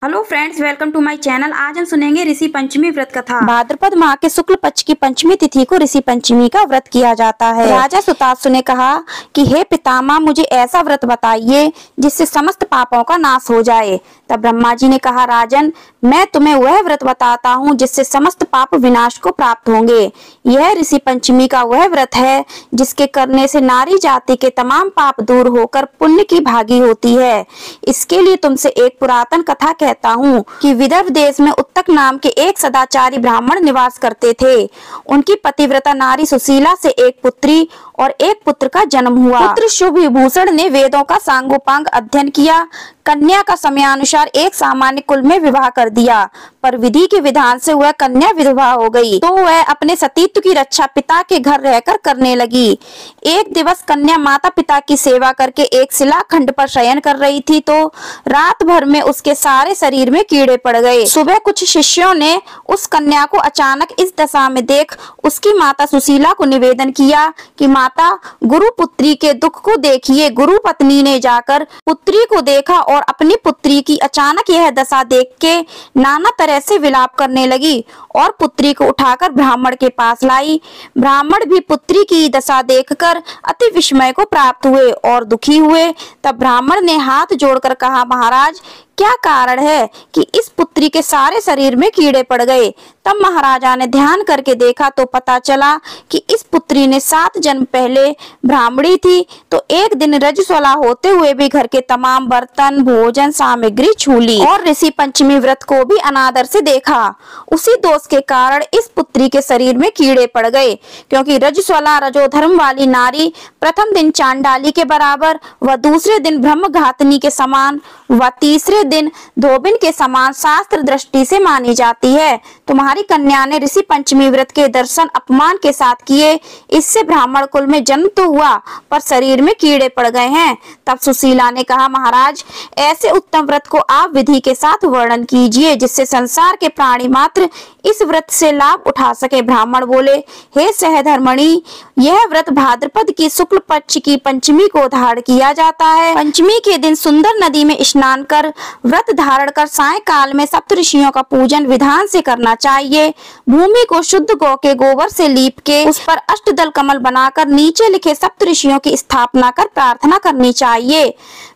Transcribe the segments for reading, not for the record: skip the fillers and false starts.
Hello friends, welcome to my channel. आज हम सुनेंगे ऋषि पंचमी व्रत कथा। भाद्रपद माह के शुक्ल पक्ष की पंचमी तिथि को ऋषि पंचमी का व्रत किया जाता है। राजा सुतासु ने कहा कि हे पितामह, मुझे ऐसा व्रत बताइए जिससे समस्त पापों का नाश हो जाए। तब ब्रह्मा जी ने कहा, राजन, मैं तुम्हें वह व्रत बताता हूँ जिससे समस्त पाप विनाश को प्राप्त होंगे। यह ऋषि पंचमी का वह व्रत है जिसके करने से नारी जाति के तमाम पाप दूर होकर पुण्य की भागी होती है। इसके लिए तुमसे एक पुरातन कथा कहता हूँ कि विदर्भ देश में उत्तक नाम के एक सदाचारी ब्राह्मण निवास करते थे। उनकी पतिव्रता नारी सुशीला से एक पुत्री और एक पुत्र का जन्म हुआ। पुत्र शुभ विभूषण ने वेदों का सांगोपांग अध्ययन किया। कन्या का समयानुसार एक सामान्य कुल में विवाह कर दिया, पर विधि के विधान से वह कन्या विधवा हो गई, तो वह अपने सतीत्व की रक्षा पिता के घर रहकर करने लगी। एक दिवस कन्या माता पिता की सेवा करके एक शिलाखंड पर शयन कर रही थी, तो रात भर में उसके सारे शरीर में कीड़े पड़ गए। सुबह कुछ शिष्यों ने उस कन्या को अचानक इस दशा में देख उसकी माता सुशीला को निवेदन किया कि माता, गुरु पुत्री के दुख को देखिए। गुरु पत्नी ने जाकर पुत्री को देखा और अपनी पुत्री की अचानक यह दशा देख के नाना तरह से विलाप करने लगी और पुत्री को उठाकर ब्राह्मण के पास लाई। ब्राह्मण भी पुत्री की दशा देखकर अति विस्मय को प्राप्त हुए और दुखी हुए। तब ब्राह्मण ने हाथ जोड़कर कहा, महाराज, क्या कारण है कि इस पुत्री के सारे शरीर में कीड़े पड़ गए? तब महाराजा ने ध्यान करके देखा तो पता चला कि इस पुत्री ने 7 जन्म पहले ब्राह्मणी थी, तो एक दिन रजस्वला होते हुए भी घर के तमाम बर्तन, भोजन सामग्री छू ली और ऋषि पंचमी व्रत को भी अनादर से देखा। उसी दोष के कारण इस पुत्री के शरीर में कीड़े पड़ गए, क्योंकि रजस्वला रजोधर्म वाली नारी प्रथम दिन चांडाली के बराबर व दूसरे दिन ब्रह्मघातनी के समान व तीसरे दिन धोबिन के समान शास्त्र दृष्टि से मानी जाती है। तुम्हारी कन्या ने ऋषि पंचमी व्रत के दर्शन अपमान के साथ किए, इससे ब्राह्मण कुल में जन्म तो हुआ पर शरीर में कीड़े पड़ गए हैं। तब सुशीला ने कहा, महाराज, ऐसे उत्तम व्रत को आप विधि के साथ वर्णन कीजिए जिससे संसार के प्राणी मात्र इस व्रत से लाभ उठा सके। ब्राह्मण बोले, हे सहधर्मणि, यह व्रत भाद्रपद की शुक्ल पक्ष की पंचमी को धारण किया जाता है। पंचमी के दिन सुंदर नदी में स्नान कर व्रत धारण कर सायंकाल में सप्तऋषियों का पूजन विधान से करना चाहिए। भूमि को शुद्ध गौ के गोबर से लीप के उस पर अष्टदल कमल बनाकर नीचे लिखे सप्तऋषियों की स्थापना कर प्रार्थना करनी चाहिए।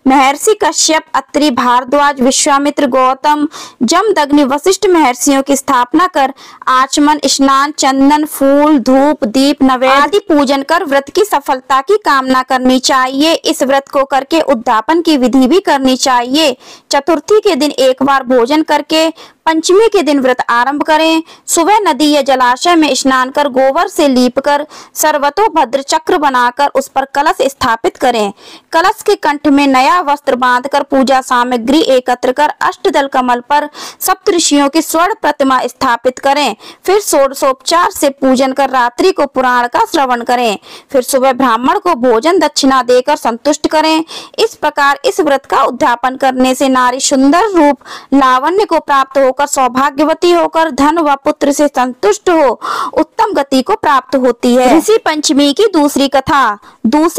महर्षि कश्यप, अत्रि, भारद्वाज, विश्वामित्र, गौतम, जमदग्नि, वशिष्ठ महर्षियों की स्थापना कर आचमन, स्नान, चंदन, फूल, धूप, दीप, नैवेद्य आदि पूजन कर व्रत की सफलता की कामना करनी चाहिए। इस व्रत को करके उद्यापन की विधि भी करनी चाहिए। चतुर्थी के दिन एक बार भोजन करके पंचमी के दिन व्रत आरंभ करें। सुबह नदी या जलाशय में स्नान कर गोबर से लीपकर सर्वतोभद्र चक्र बनाकर उस पर कलश स्थापित करें। कलश के कंठ में नया वस्त्र बांधकर पूजा सामग्री एकत्र कर अष्टदल कमल पर सप्तऋषियों की स्वर्ण प्रतिमा स्थापित करें। फिर षोडशोपचार से पूजन कर रात्रि को पुराण का श्रवण करें। फिर सुबह ब्राह्मण को भोजन दक्षिणा देकर संतुष्ट करें। इस प्रकार इस व्रत का उद्यापन करने से नारी सुंदर रूप लावण्य को प्राप्त होकर सौभाग्यवती होकर धन व पुत्र से संतुष्ट हो उत्तम गति को प्राप्त होती है। ऋषि पंचमी की दूसरी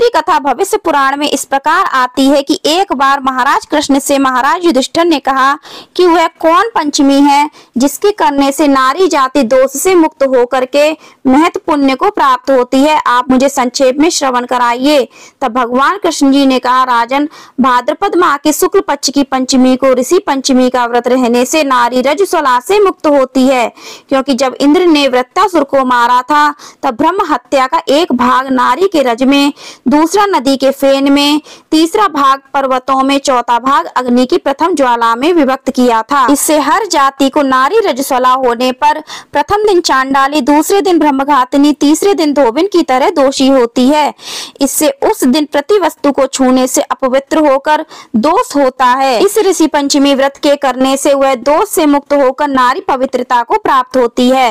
कथा भविष्य पुराण में इस प्रकार आती है कि एक बार महाराज कृष्ण से महाराज युधिष्ठिर ने कहा कि वह कौन पंचमी है जिसके करने से नारी जाति दोष से मुक्त होकर के महत पुण्य को प्राप्त होती है। आप मुझे संक्षेप में श्रवण कराइए। तब भगवान कृष्ण जी ने कहा, राजन, भाद्रपद माह के शुक्ल पक्ष की पंचमी को ऋषि पंचमी का व्रत रहने से नारी रजस्वला से मुक्त होती है, क्योंकि जब इंद्र ने वृत्तासुर को मारा था तब ब्रह्म हत्या का एक भाग नारी के रज में, दूसरा नदी के फेन में, तीसरा भाग पर्वतों में, चौथा भाग अग्नि की प्रथम ज्वाला में विभक्त किया था। इससे हर जाति को नारी रजस्वला होने पर प्रथम दिन चांडाली, दूसरे दिन ब्रह्मघातिनी, तीसरे दिन धोबिन की तरह दोषी होती है। इससे उस दिन प्रति वस्तु को छूने से अपवित्र होकर दोष होता है। इस ऋषि पंचमी व्रत के करने से वह दोष से मुक्त होकर नारी पवित्रता को प्राप्त होती है।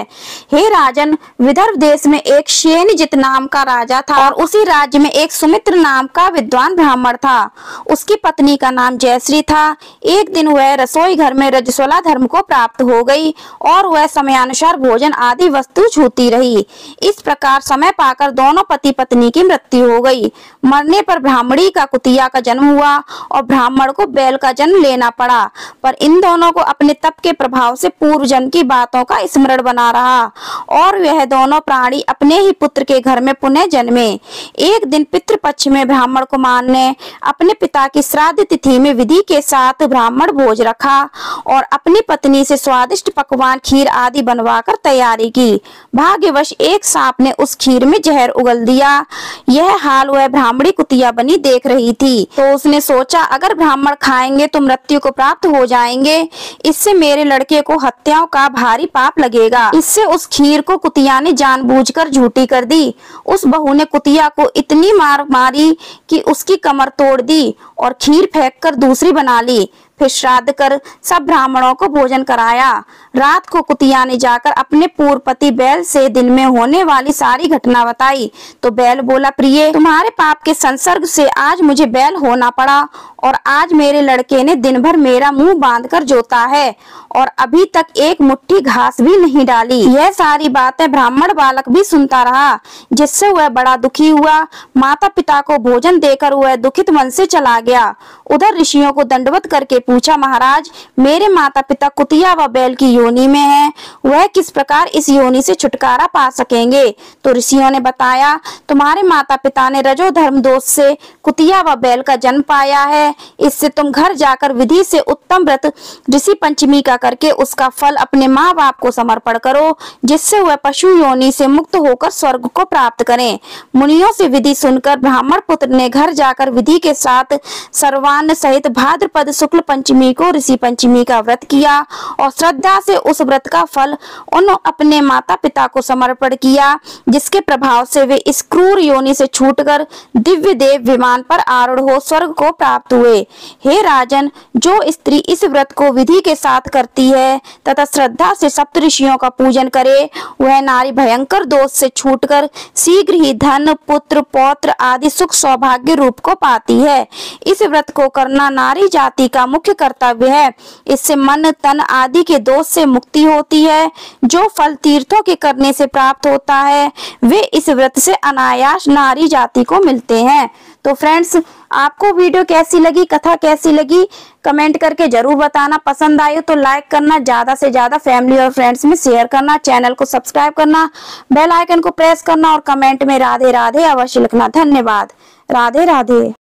हे राजन, विदर्भ देश में एक श्येनजित नाम का राजा था और उसी राज्य में एक सुमित्र नाम का विद्वान ब्राह्मण था। उसकी पत्नी का नाम जयश्री था। एक दिन वह रसोई घर में रजस्वला धर्म को प्राप्त हो गई और वह समयानुसार भोजन आदि वस्तु छूती रही। इस प्रकार समय पाकर दोनों पति पत्नी की मृत्यु हो गई। मरने पर ब्राह्मणी का कुतिया का जन्म हुआ और ब्राह्मण को बैल का जन्म लेना पड़ा, पर इन दोनों को अपने तप के प्रभाव से पूर्व जन्म की बातों का स्मरण बना रहा और वह दोनों प्राणी अपने ही पुत्र के घर में पुनः जन्मे। एक दिन पितृपक्ष में ब्राह्मण कुमार ने अपने पिता की श्राद्ध तिथि में विधि के साथ ब्राह्मण भोज रखा और अपनी पत्नी से स्वादिष्ट पकवान खीर आदि बनवाकर तैयारी की। भाग्यवश एक सांप ने उस खीर में जहर उगल दिया। यह हाल वह ब्राह्मणी कुतिया बनी देख रही थी, तो उसने सोचा अगर ब्राह्मण खाएंगे तो मृत्यु को प्राप्त हो जाएंगे, इससे मेरे लड़के को हत्याओं का भारी पाप लगेगा। इससे उस खीर को कुतिया ने जानबूझकर झूठी कर दी। उस बहू ने कुतिया को इतनी मार मारी कि उसकी कमर तोड़ दी और खीर फेंककर दूसरी बना ली। फिर श्राद्ध कर सब ब्राह्मणों को भोजन कराया। रात को कुतिया ने जाकर अपने पूर्व पति बैल से दिन में होने वाली सारी घटना बताई, तो बैल बोला, प्रिय, तुम्हारे पाप के संसर्ग से आज मुझे बैल होना पड़ा और आज मेरे लड़के ने दिन भर मेरा मुंह बांधकर जोता है और अभी तक एक मुट्ठी घास भी नहीं डाली। यह सारी बातें ब्राह्मण बालक भी सुनता रहा, जिससे वह बड़ा दुखी हुआ। माता पिता को भोजन देकर वह दुखित मन से चला गया। उधर ऋषियों को दंडवत करके पूछा, महाराज, मेरे माता पिता कुतिया व बैल की योनि में हैं, वह किस प्रकार इस योनि से छुटकारा पा सकेंगे? तो ऋषियों ने बताया, तुम्हारे माता पिता ने रजो धर्म दोष से कुतिया व बैल का जन्म पाया है। इससे तुम घर जाकर विधि से उत्तम व्रत ऋषि पंचमी का करके उसका फल अपने माँ बाप को समर्पण करो, जिससे वह पशु योनि से मुक्त होकर स्वर्ग को प्राप्त करें। मुनियों से विधि सुनकर ब्राह्मण पुत्र ने घर जाकर विधि के साथ सर्वान्न सहित भाद्रपद शुक्ल पंचमी को ऋषि पंचमी का व्रत किया और श्रद्धा से उस व्रत का फल उन अपने माता पिता को समर्पण किया, जिसके प्रभाव से वे इस क्रूर योनि से छूटकर दिव्य देव विमान पर आरूढ़ हो स्वर्ग को प्राप्त हुए। हे राजन, जो स्त्री इस व्रत को विधि के साथ करती है तथा श्रद्धा से सप्त ऋषियों का पूजन करे, वह नारी भयंकर दोष से छूटकर शीघ्र ही धन, पुत्र, पौत्र आदि सुख सौभाग्य रूप को पाती है। इस व्रत को करना नारी जाति का मुख्य कर्तव्य है। इससे मन, तन आदि के दोष से मुक्ति होती है। जो फल तीर्थों के करने से प्राप्त होता है, वे इस व्रत से अनायास नारी जाति को मिलते हैं। तो फ्रेंड्स, आपको वीडियो कैसी लगी, कथा कैसी लगी, कमेंट करके जरूर बताना। पसंद आए तो लाइक करना, ज्यादा से ज्यादा फैमिली और फ्रेंड्स में शेयर करना, चैनल को सब्सक्राइब करना, बेल आइकन को प्रेस करना और कमेंट में राधे राधे अवश्य लिखना। धन्यवाद। राधे राधे।